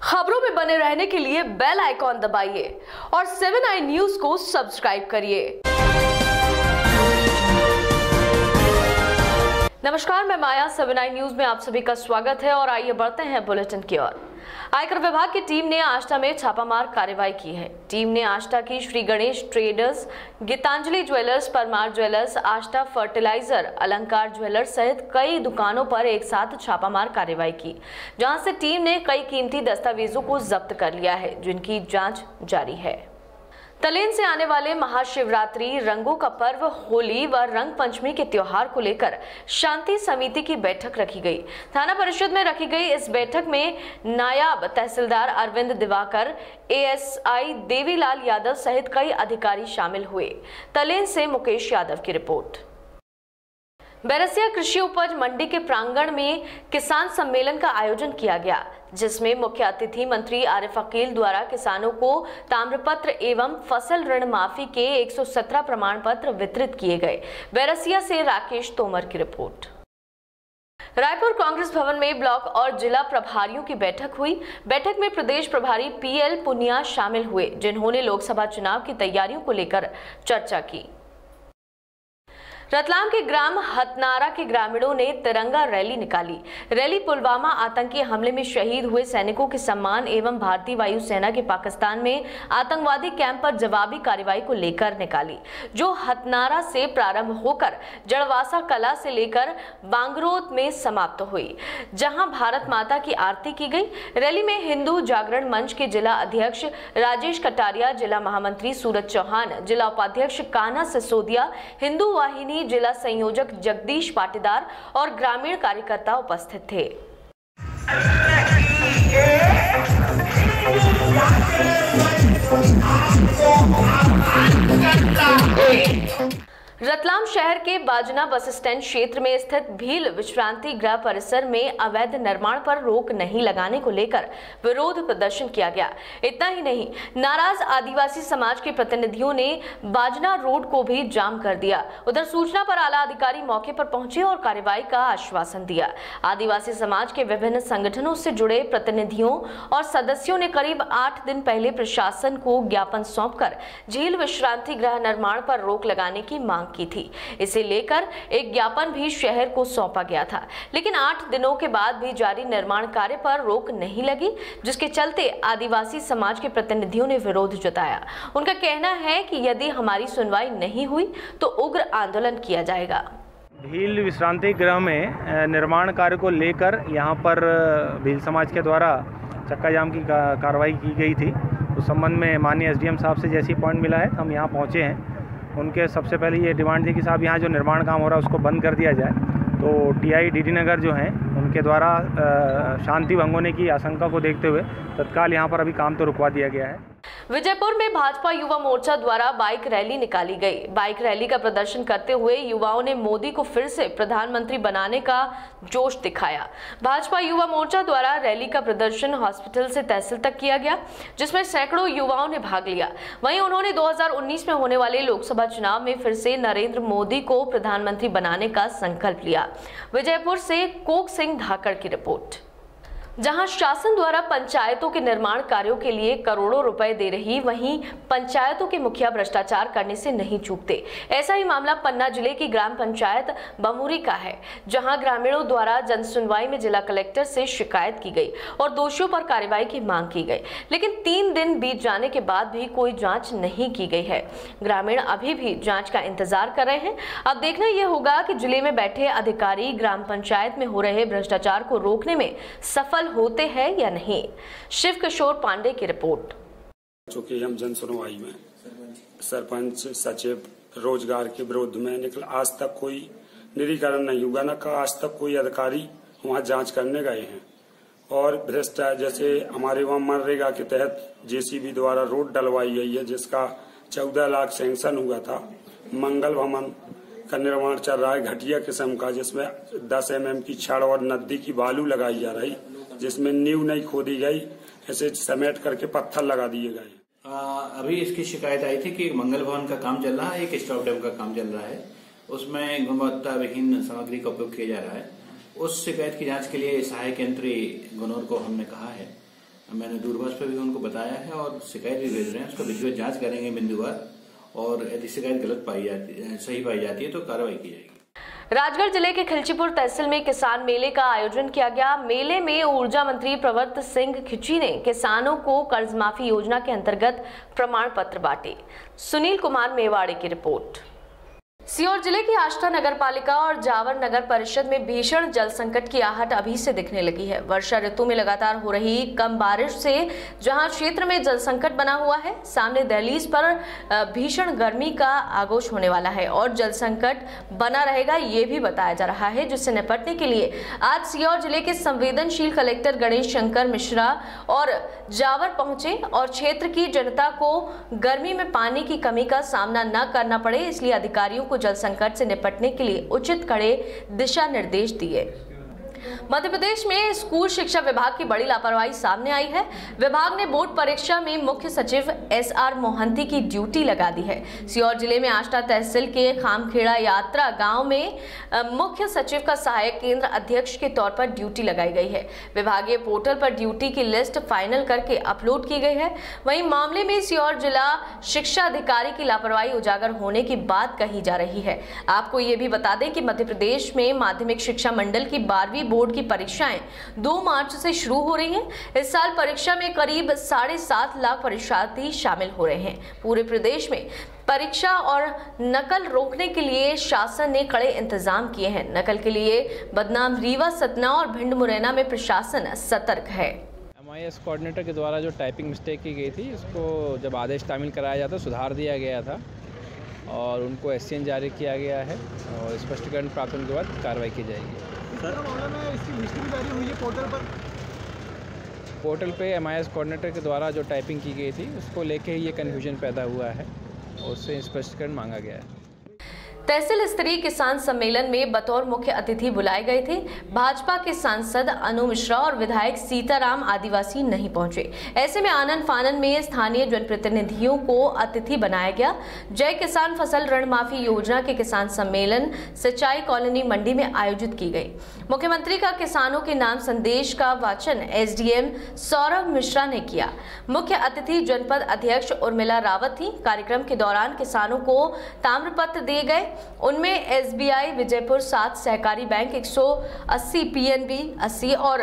खबरों में बने रहने के लिए बेल आइकॉन दबाइए और 7 आई न्यूज को सब्सक्राइब करिए। नमस्कार, मैं माया, 7 आई न्यूज में आप सभी का स्वागत है और आइए बढ़ते हैं बुलेटिन की ओर। आयकर विभाग की टीम ने आष्टा में छापामार कार्रवाई की है। टीम ने आष्टा की Shri Ganesh traders, Gitanjali jewellers, Parmar jewellers, Ashta fertiliser, Alankar jewellers सहित कई दुकानों पर एक साथ छापामार कार्रवाई की, जहां से टीम ने कई कीमती दस्तावेजों को जब्त कर लिया है, जिनकी जांच जारी है। तलेन से आने वाले महाशिवरात्रि, रंगों का पर्व होली व रंग पंचमी के त्योहार को लेकर शांति समिति की बैठक रखी गई। थाना परिषद में रखी गई इस बैठक में नायब तहसीलदार अरविंद दिवाकर, एएसआई देवीलाल यादव सहित कई अधिकारी शामिल हुए। तलेन से मुकेश यादव की रिपोर्ट। बैरसिया कृषि उपज मंडी के प्रांगण में किसान सम्मेलन का आयोजन किया गया, जिसमें मुख्य अतिथि मंत्री आरिफ अकील द्वारा किसानों को ताम्रपत्र एवं फसल ऋण माफी के 117 प्रमाण पत्र वितरित किए गए। बैरसिया से राकेश तोमर की रिपोर्ट। रायपुर कांग्रेस भवन में ब्लॉक और जिला प्रभारियों की बैठक हुई। बैठक में प्रदेश प्रभारी पीएल पुनिया शामिल हुए, जिन्होंने लोकसभा चुनाव की तैयारियों को लेकर चर्चा की। रतलाम के ग्राम हतनारा के ग्रामीणों ने तिरंगा रैली निकाली। रैली पुलवामा आतंकी हमले में शहीद हुए सैनिकों के सम्मान एवं भारतीय वायुसेना के पाकिस्तान में आतंकवादी कैंप पर जवाबी कार्रवाई को लेकर निकाली, जो हतनारा से प्रारंभ होकर जड़वासा कला से लेकर बांगरोत में समाप्त हुई, जहां भारत माता की आरती की गई। रैली में हिंदू जागरण मंच के जिला अध्यक्ष राजेश कटारिया, जिला महामंत्री सूरज चौहान, जिला उपाध्यक्ष कान्हा सिसोदिया, हिंदू वाहिनी जिला संयोजक जगदीश पाटीदार और ग्रामीण कार्यकर्ता उपस्थित थे। रतलाम शहर के बाजना बस स्टैंड क्षेत्र में स्थित भील विश्रांति गृह परिसर में अवैध निर्माण पर रोक नहीं लगाने को लेकर विरोध प्रदर्शन किया गया। इतना ही नहीं, नाराज आदिवासी समाज के प्रतिनिधियों ने बाजना रोड को भी जाम कर दिया। उधर सूचना पर आला अधिकारी मौके पर पहुंचे और कार्रवाई का आश्वासन दिया। आदिवासी समाज के विभिन्न संगठनों से जुड़े प्रतिनिधियों और सदस्यों ने करीब 8 दिन पहले प्रशासन को ज्ञापन सौंपकर झील विश्रांति गृह निर्माण पर रोक लगाने की मांग की थी। इसे लेकर एक ज्ञापन भी शहर को सौंपा गया था, लेकिन 8 दिनों के बाद भी जारी निर्माण कार्य पर रोक नहीं लगी, जिसके चलते आदिवासी समाज के प्रतिनिधियों ने विरोध जताया। उनका कहना है कि यदि हमारी सुनवाई नहीं हुई तो उग्र आंदोलन किया जाएगा। भील विश्रांति गृह में निर्माण कार्य को लेकर यहाँ पर भील समाज के द्वारा चक्का जाम की कार्रवाई की गई थी। उस संबंध में माननीय एसडीएम साहब से जैसी पॉइंट मिला है, हम यहाँ पहुँचे हैं। उनके सबसे पहले ये डिमांड थी कि साहब यहाँ जो निर्माण काम हो रहा है उसको बंद कर दिया जाए। तो टीआई डीडी नगर जो हैं उनके द्वारा शांति भंग होने की आशंका को देखते हुए तत्काल यहाँ पर अभी काम तो रुकवा दिया गया है। विजयपुर में भाजपा युवा मोर्चा द्वारा बाइक रैली निकाली गई। बाइक रैली का प्रदर्शन करते हुए युवाओं ने मोदी को फिर से प्रधानमंत्री बनाने का जोश दिखाया। भाजपा युवा मोर्चा द्वारा रैली का प्रदर्शन हॉस्पिटल से तहसील तक किया गया, जिसमें सैकड़ों युवाओं ने भाग लिया। वहीं उन्होंने 2019 में होने वाले लोकसभा चुनाव में फिर से नरेंद्र मोदी को प्रधानमंत्री बनाने का संकल्प लिया। विजयपुर से कोक सिंह धाकड़ की रिपोर्ट। जहां शासन द्वारा पंचायतों के निर्माण कार्यों के लिए करोड़ों रुपए दे रही, वहीं पंचायतों के मुखिया भ्रष्टाचार करने से नहीं चूकते। ऐसा ही मामला पन्ना जिले की ग्राम पंचायत बमूरी का है, जहां ग्रामीणों द्वारा जन सुनवाई में जिला कलेक्टर से शिकायत की गई और दोषियों पर कार्रवाई की मांग की गई, लेकिन 3 दिन बीत जाने के बाद भी कोई जांच नहीं की गई है। ग्रामीण अभी भी जांच का इंतजार कर रहे हैं। अब देखना यह होगा कि जिले में बैठे अधिकारी ग्राम पंचायत में हो रहे भ्रष्टाचार को रोकने में सफल होते हैं या नहीं। शिव किशोर पांडे की रिपोर्ट। चूंकि हम जन सुनवाई में सरपंच सचिव रोजगार के विरोध में निकला, आज तक कोई निरीकरण नहीं हुआ, न का आज तक कोई अधिकारी वहां जांच करने गए हैं। और भ्रष्टाचार जैसे हमारे वहां मनरेगा के तहत जेसीबी द्वारा रोड डलवाई गई है, जिसका 14 लाख सैंक्शन हुआ था। मंगल भवन का निर्माण चल रहा है घटिया किस्म का, जिसमें 10 mm की छड़ और नदी की बालू लगाई जा रही, जिसमें नींव नहीं खोदी गई, ऐसे समेट करके पत्थर लगा दिए गए। अभी इसकी शिकायत आई थी कि मंगल भवन का काम चल रहा है, एक स्टॉप डैम का काम चल रहा है, उसमें गुणवत्ता विहीन सामग्री का उपयोग किया जा रहा है। उस शिकायत की जांच के लिए सहायक यंत्री गनौर को हमने कहा है मैंने दूरभाष पर भी उनको बताया है और शिकायत भी भेज रहे हैं। उसका विधिवत जांच करेंगे बिंदुवार, और यदि शिकायत गलत पाई जाती है, सही पाई जाती है तो कार्रवाई की जाएगी। राजगढ़ जिले के खिलचीपुर तहसील में किसान मेले का आयोजन किया गया। मेले में ऊर्जा मंत्री प्रवत्त सिंह खिची ने किसानों को कर्ज माफी योजना के अंतर्गत प्रमाण पत्र बांटे। सुनील कुमार मेवाड़ी की रिपोर्ट। सीहोर जिले की आष्टा नगर पालिका और जावर नगर परिषद में भीषण जल संकट की आहट अभी से दिखने लगी है। वर्षा ऋतु में लगातार हो रही कम बारिश से जहां क्षेत्र में जल संकट बना हुआ है, सामने दहलीज पर भीषण गर्मी का आगोश होने वाला है और जल संकट बना रहेगा ये भी बताया जा रहा है, जिससे निपटने के लिए आज सीहोर जिले के संवेदनशील कलेक्टर गणेश शंकर मिश्रा और जावर पहुंचे और क्षेत्र की जनता को गर्मी में पानी की कमी का सामना न करना पड़े, इसलिए अधिकारियों को जल संकट से निपटने के लिए उचित कड़े दिशा निर्देश दिए। मध्य प्रदेश में स्कूल शिक्षा विभाग की बड़ी लापरवाही सामने आई है। विभाग ने बोर्ड परीक्षा में मुख्य सचिव SR मोहंती की ड्यूटी लगा दी है। सीहोर जिले में आष्टा तहसील के खामखेड़ा यात्रा गांव में मुख्य सचिव का सहायक केंद्र अध्यक्ष के तौर पर ड्यूटी लगाई गई है। विभागीय पोर्टल पर ड्यूटी की लिस्ट फाइनल करके अपलोड की गई है। वहीं मामले में सीहोर जिला शिक्षा अधिकारी की लापरवाही उजागर होने की बात कही जा रही है। आपको ये भी बता दें कि मध्य प्रदेश में माध्यमिक शिक्षा मंडल की 12वीं बोर्ड की परीक्षाएं 2 मार्च से शुरू हो रही हैं। इस साल परीक्षा में करीब 7.5 लाख परीक्षार्थी शामिल हो रहे हैं। पूरे प्रदेश में परीक्षा और नकल रोकने के लिए शासन ने कड़े इंतजाम किए हैं। नकल के लिए बदनाम रीवा, सतना और भिंड मुरैना में प्रशासन सतर्क है। MIS कोऑर्डिनेटर के द्वारा जो टाइपिंग मिस्टेक की गई थी, इसको जब आदेश तामील कराया जाता सुधार दिया गया था और उनको SCN जारी किया गया है और स्पष्टीकरण प्राप्त होने के बाद कार्रवाई की जाएगी। सर, मामले में इसकी लिस्ट भी जारी हुई है पोर्टल पे MIS कोऑर्डिनेटर के द्वारा जो टाइपिंग की गई थी उसको लेके ही ये कन्फ्यूजन पैदा हुआ है और उससे स्पष्टीकरण मांगा गया है। तहसील स्तरीय किसान सम्मेलन में बतौर मुख्य अतिथि बुलाए गए थे। भाजपा के सांसद अनु मिश्रा और विधायक सीताराम आदिवासी नहीं पहुंचे। ऐसे में आनन फानन में स्थानीय जनप्रतिनिधियों को अतिथि बनाया गया। जय किसान फसल ऋण माफी योजना के किसान सम्मेलन सिंचाई कॉलोनी मंडी में आयोजित की गई। मुख्यमंत्री का किसानों के नाम संदेश का वाचन SDM सौरभ मिश्रा ने किया। मुख्य अतिथि जनपद अध्यक्ष उर्मिला रावत थी। कार्यक्रम के दौरान किसानों को ताम्रपत्र दिए गए। उनमें SBI विजयपुर 7 सहकारी बैंक 180, PNB 80 और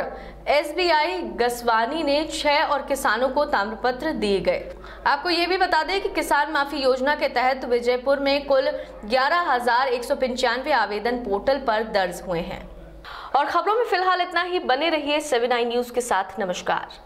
SBI गसवानी ने 6 और किसानों को ताम्रपत्र दिए गए। आपको ये भी बता दें कि किसान माफी योजना के तहत विजयपुर में कुल 11,195 आवेदन पोर्टल पर दर्ज हुए हैं। और खबरों में फिलहाल इतना ही। बने रहिए 7 न्यूज के साथ। नमस्कार।